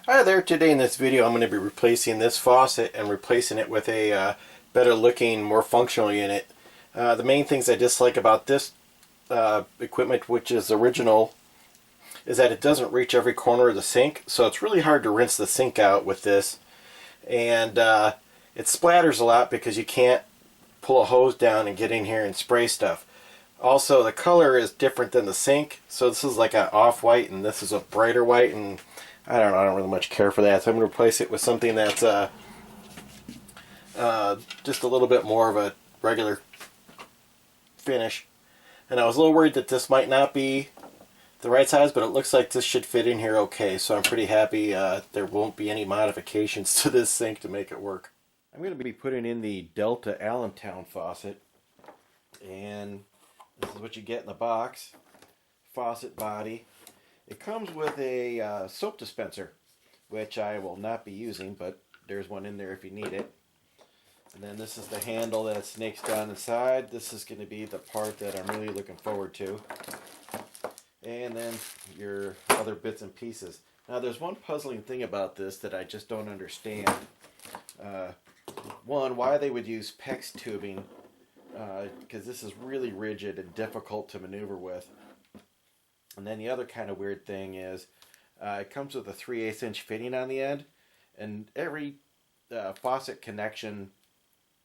Hi there, today in this video I'm going to be replacing this faucet and replacing it with a better looking, more functional unit. The main things I dislike about this equipment, which is original, is that it doesn't reach every corner of the sink, so it's really hard to rinse the sink out with this. And it splatters a lot because you can't pull a hose down and get in here and spray stuff. Also, the color is different than the sink, so this is like an off-white and this is a brighter white, and I don't know, I don't really much care for that, so I'm going to replace it with something that's just a little bit more of a regular finish. And I was a little worried that this might not be the right size, but it looks like this should fit in here okay, so I'm pretty happy there won't be any modifications to this sink to make it work. I'm going to be putting in the Delta Allentown faucet, and this is what you get in the box. Faucet body. It comes with a soap dispenser, which I will not be using, but there's one in there if you need it. And then this is the handle that snakes down inside. This is going to be the part that I'm really looking forward to. And then your other bits and pieces. Now there's one puzzling thing about this that I just don't understand. One, why they would use PEX tubing, because this is really rigid and difficult to maneuver with. And then the other kind of weird thing is it comes with a 3/8 inch fitting on the end, and every faucet connection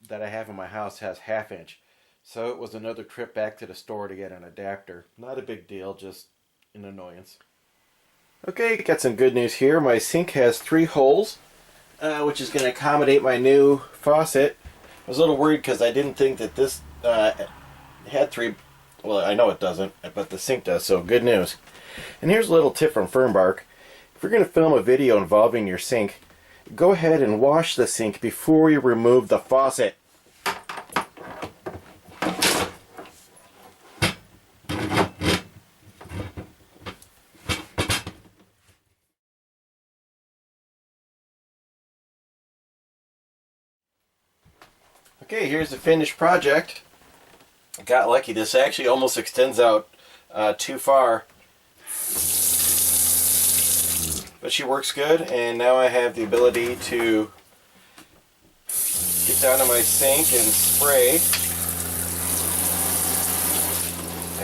that I have in my house has 1/2 inch. So it was another trip back to the store to get an adapter. Not a big deal, just an annoyance. Okay, got some good news here. My sink has 3 holes, which is going to accommodate my new faucet. I was a little worried because I didn't think that this had 3. Well, I know it doesn't, but the sink does, so good news. And here's a little tip from Fernbark. If you're going to film a video involving your sink, go ahead and wash the sink before you remove the faucet. Okay, here's the finished project. I got lucky. This actually almost extends out too far, but she works good, and now I have the ability to get down to my sink and spray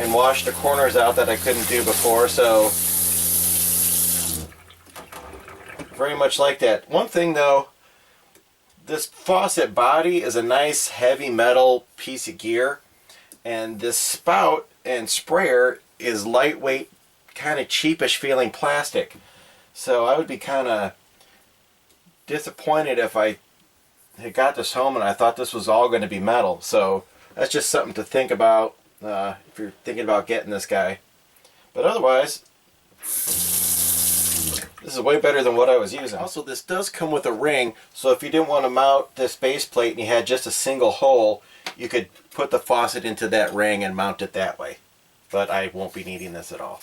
and wash the corners out that I couldn't do before, so very much like that. One thing though, this faucet body is a nice heavy metal piece of gear, and this spout and sprayer is lightweight, kind of cheapish feeling plastic. So I would be kind of disappointed if I had got this home and I thought this was all going to be metal. So that's just something to think about if you're thinking about getting this guy. But otherwise, this is way better than what I was using. Also, this does come with a ring, so if you didn't want to mount this base plate and you had just a single hole, you could put the faucet into that ring and mount it that way. But I won't be needing this at all.